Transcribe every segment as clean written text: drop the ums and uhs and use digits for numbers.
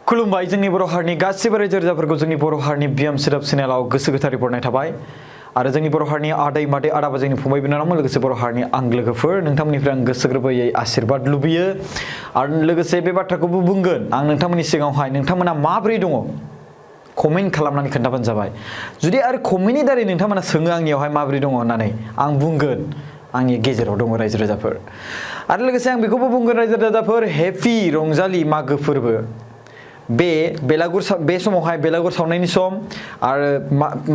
खुलुमबाय जोंनि बर' हारिनि गासिबो रायजो राजाफोरखौ जोंनि बर' हारिनि बिएम सोदोब चेनेलाव गोसो गोथारै बरायनाय थाबाय आरो जोंनि बर' हारिनि आदै मादै आदाबा जोंनि फंबाय बिनानावमोन लोगोसे बर' हारिनि आंगो लोगोफोर नोंथांमोननिफ्राय आं गोसो गोरबोयै आशीर्बाद लुबैयो आरो लोगोसे बे बाथ्राखौबो बुंगोन आं नोंथांमोननि सिगाङावहाय नोंथांमोना माबोरै दङ कमेन्ट खालामनानै खोन्थाबानो जाबाय जुदि आरो कमेन्टनि दारै नोंथांमोना सोङो आंनियावहाय माबोरै दङ होननानै आं बुंगोन आंनि गेजेराव दङ रायजो राजाफोर आरो लोगोसे आं बेखौबो बुंगोन रायजो राजाफोर हेपि रंजालि मागो फोरबो बे समावहाय बेलागुर सावनायनि सम आरो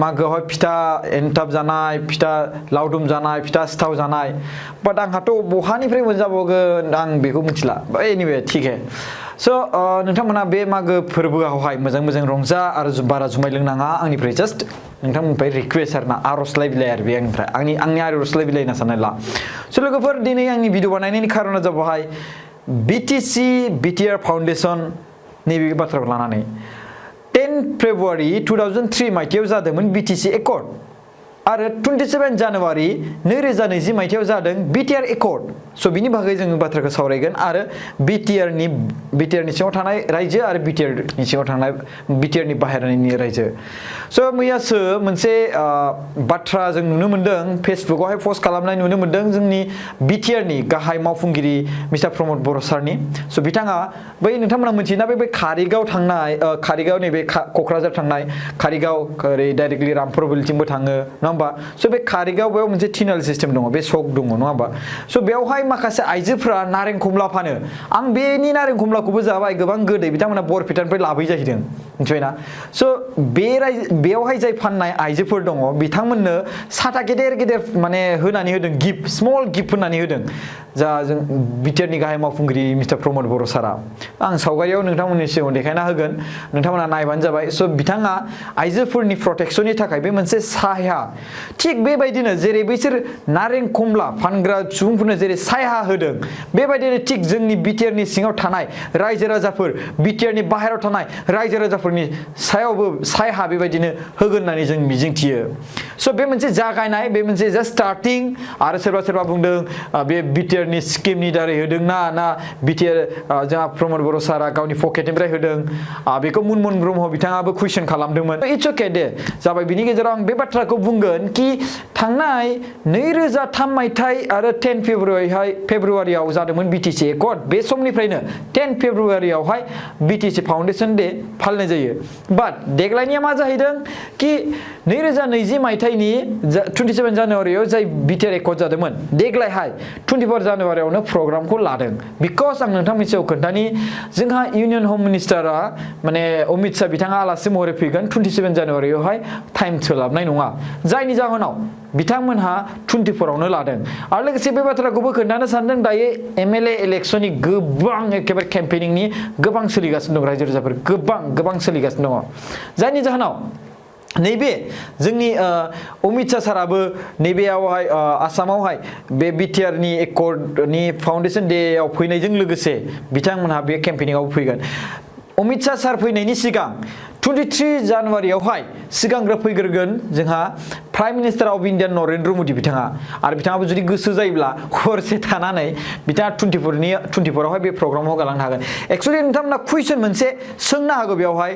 मागोआवहाय फिथा एन्थाब जानाय फिथा लावदुम जानाय फिथा सिथाव जानाय बाट आंहाथ' बहानिफ्राय मोनजाबावगोन आं बेखौ मिथिला एनिवे ठीक है स' नोंथांमोना बे मागो फोरबोआवहाय मोजां मोजां रंजा आरो बारा जुमाय लोंनाङा आंनिफ्राय जास्ट नोंथांमोननिफ्राय रिक्वेस्ट आरोना आर'जलाइ बिलाइ आरो बे आंनिफ्राय आंनि आर'जलाइ बिलाइ होनना साननानै ला स' लोगोफोर दिनै आंनि भिडिअ बानायनायनि खारना जाबाय बिटिआर फाउन्डेसन नैबे बाथ्राखौ लानानै 10 फेब्रुवारि 2003 मायथाइयाव जादोंमोन बिटिसि एकर्ड आरो 27 जानुवारि 2020 मायथाइयाव जादों बिटिआर एकर्ड स' बिनि बागै जोङो बाथ्राखौ सावरायगोन आरो बिटिआरनि सिङाव थानाय रायजो आरो बिटिआरनि सिङाव थानाय बिटिआरनि बाहेरानि रायजो स' मैयासो मोनसे बाथ्रा जों नुनो मोन्दों फेसबुकआवहाय पस्ट खालामनाय नुनो मोन्दों जोंनि बिटिआरनि गाहाय मावफुंगिरि मिस्टार प्रमद बर' सारनि स' बिथाङा बै नोंथांमोना मिथियोना बे कारिगाव थांनाय कारिगाव नैबे क'क्राझार थांनाय कारिगाव ओरै डाइरेक्टलि रामपुर बिलथिंबो थाङो नङा होमबा स' बे कारिगाव बेयाव मोनसे टिनाल सिस्टेम दङ बे सक दङ नङा होमबा स' बेयावहाय माखासे आइजोफ्रा नारें खमला फानो आं बेनि नारें खमलाखौबो जाबाय गोबां गोदै बिथांमोना बरपेटानिफ्राय लाबोय जाहैदों मिथिबायना स' बेयावहाय जाय फाननाय आइजोफोर दङ बिथांमोननो साथा गेदेर गेदेर माने होनानै होदों गिफ्ट स्मल गिफ्ट होनानै होदों जा जों बिटिआरनि गाहाय मावफुंगिरि मिस्टार प्रमद बर' सारा आं सावगारियाव नोंथांमोननि सिगाङाव देखायना होगोन नोंथांमोना नायबानो जाबाय स' बिथाङा आइजोफोरनि प्रटेक्सननि थाखाय बे मोनसे साया थिग बेबायदिनो जेरै बैसोर नारें खमला फानग्रा सुबुंफोरनो जेरै साया होदों बेबायदिनो थिग जोंनि बिटिआरनि सिङाव थानाय रायजो राजाफोर बिटिआरनि बाहेरायाव थानाय रायजो राजाफोरनि सायावबो साया बेबायदिनो होगोन होननानै जों मिजिंथियो स' बे मोनसे जागायनाय बे मोनसे जास्ट स्टार्टिं आरो सोरबा बुंदों बे बिटिआरनि स्किमनि दारै होदों ना बिटिआर जोंहा प्रमद बर' सारा गावनि पकेटनिफ्राय होदों बेखौ मुनमुन ब्रह्म बिथाङाबो कुइसन खालामदोंमोन इट्स अके दे जाबाय बिनि गेजेराव आं बे बाथ्राखौ बुंगोन कि थांनाय 2003 मायथाइ आरो 10 फेब्रुवारियाव जादोंमोन बिटिसि एकर्ड बे समनिफ्रायनो 10 फेब्रुवारियावहाय बिटिसि फाउन्डेसन डे फालिनाय जायो बाट देग्लायनिया मा जाहैदों कि 2020 मायथाइनि 27 जानुवारियाव जाय बिटिआर एकर्ड जादोंमोन देग्लायहाय 24 जानुवारियावनो प्रग्रामखौ लादों बिकज आं नोंथांमोननि सायाव खोन्थानि जोंहा इउनियन हम मिनिस्टारा माने अमित शाह बिथाङा आलासि महरै फैगोन 27 जानुवारियावहाय टाइम सोलाबनाय नङा जायनि जाहोनाव बिथांमोनहा 24आवनो लादों आरो लोगोसे बे बाथ्राखौबो खोन्थानो सानदों दायो एमएलए इलेक्सननि गोबां एखेबारे केम्पेनिंनि गोबां सोलिगासिनो दं रायजो राजाफोर गोबां सोलिगासिनो दङ जायनि जाहोनाव नैबे जोंनि अमित शाह साराबो नैबेयावहाय आसामावहाय बे बिटिआरनि एकर्डनि फाउन्डेसन डेआव फैनायजों लोगोसे बिथांमोनहा बे केम्पेनिंआव फैगोन अमित शाह सार फैनायनि सिगां 23 जानुवारियावहाय सिगांग्रो फैग्रोगोन जोंहा prime minister of India Narendra Modi बिथाङा आरो बिथाङाबो जुदि गोसो जायोब्ला हरसे थानानै बिथाङा 24आवहाय बे प्रग्रामाव गालांनो हागोन एक्चुअलि नोंथांमोना कुइसन मोनसे सोंनो हागौ बेयावहाय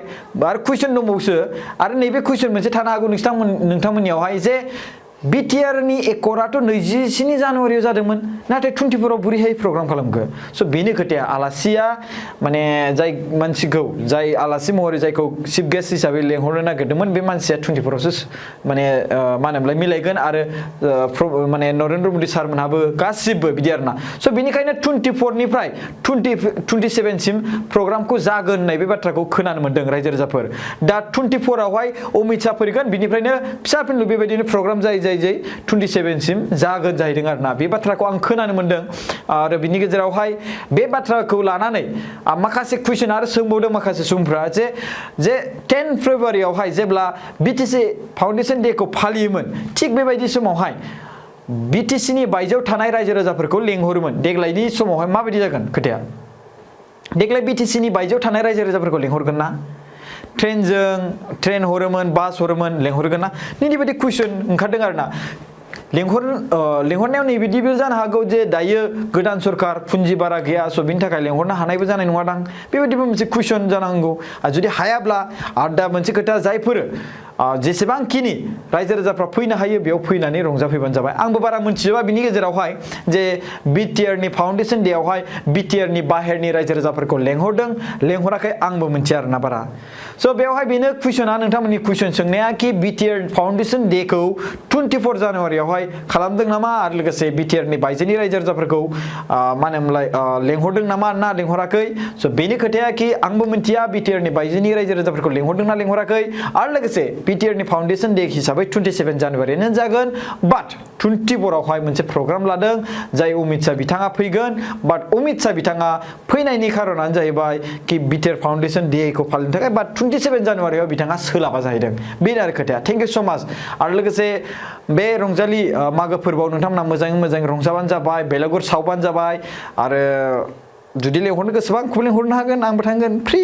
आरो कुइसन दंबावसो आरो नैबे कुइसन मोनसे थानो हागौ नोंथांमोननियावहाय जे बिटिआरनि एकर्डआथ' 27 जानुवारियाव जादोंमोन नाथाय 24आव बोरैहाय प्रग्राम खालामखो स' बेनो खोथाया आलासिया माने जाय मानसिखौ जाय आलासि महरै जायखौ चिफ गेस्ट हिसाबै लेंहरनो नागिरदोंमोन बे मानसिया 24आवसो माने मा होनोमोनलाय मिलायगोन आरो माने नरेन्द्र मदि सारमोनहाबो गासिबो बिदि आरोना स' बेनिखायनो 24निफ्राय 27सिम प्रग्रामखौ जागोन होननाय बे बाथ्राखौ खोनानो मोन्दों रायजो राजाफोर दा 24आवहाय अमित शाह फैगोन बिनिफ्रायनो फिसा फिनलु बेबायदिनो प्रग्राम जाय 27सिम जागोन जाहैदों आरोना बे बाथ्राखौ आं खोनानो मोन्दों आरो बिनि गेजेरावहाय बे बाथ्राखौ लानानै माखासे कुइसन आरो सोंबावदों माखासे सुबुंफ्रा जे 10 फेब्रुवारियावहाय जेब्ला बिटिसि फाउन्डेसन डेखौ फालियोमोन थिग बेबायदि समावहाय बिटिसिनि बायजोआव थानाय रायजो राजाफोरखौ लेंहरोमोन देग्लायनि समावहाय माबायदि जागोन खोथाया देग्लाय बिटिसिनि बायजोआव थानाय रायजो राजाफोरखौ लेंहरगोन ना ट्रेन हरोमोन बास हरोमोन लेंहरगोन ना नैबेबायदि कुइसन ओंखारदों आरोना लेंहरनायाव नैबिदिबो जानो हागौ जे दायो गोदान सरकार फुन्जि बारा गैया स' बिनि थाखाय लेंहरनो हानायबो जानाय नङा दां बेबायदिबो मोनसे कुइसन जानांगौ जुदि हायाब्ला आरो दा मोनसे खोथा जायफोर जेसेबांखिनि रायजो राजाफ्रा फैनो हायो बेयाव फैनानै रंजाफैबानो जाबाय आंबो बारा मोनथिजोबा बिनि गेजेरावहाय जे बिटिआरनि फाउन्डेसन डेआवहाय बिटिआरनि बाहेरनि रायजो राजाफोरखौ लेंहरदों लेंहराखै आंबो मोनथिया आरोना बारा स' बेवहाय बेनो कुइसना नोंथांमोननि कुइसन सोंनाया कि बिटिआर फाउन्डेसन डेखौ 24 जानुवारियावहाय खालामदों नामा आरो लोगोसे बिटिआरनि बायजोनि रायजो राजाफोरखौ मा होनोमोनलाय लेंहरदों नामा ना लेंहराखै स' बेनि खोथाया कि आंबो मोनथिया बिटिआरनि बायजोनि रायजो राजाफोरखौ लेंहरदों ना लेंहराखै आरो लोगोसे बिटिआरनि फाउन्डेसन डे हिसाबै 27 जानुवारियानो जागोन बाट 24 आवहाय मोनसे प्रग्राम लादों जाय अमित शाह बिथाङा फैगोन बाट अमित शाह बिथाङा फैनायनि खारनानो जाहैबाय कि बिटिआर फाउन्डेसन डे खौ फालिनो थाखाय बाट 27 जानुवारियाव बिथाङा सोलाबा जाहैदों बेनो आरो खोथाया थेंक इउ स' माच आरो लोगोसे बे रंजालि मागो फोरबोआव नोंथांमोना मोजाङै रंजाबानो जाबाय बेलागुर सावबानो जाबाय आरो जुदि लेंहरनो गोसोबा आंखौ लेंहरनो हागोन आंबो थांगोन फ्रि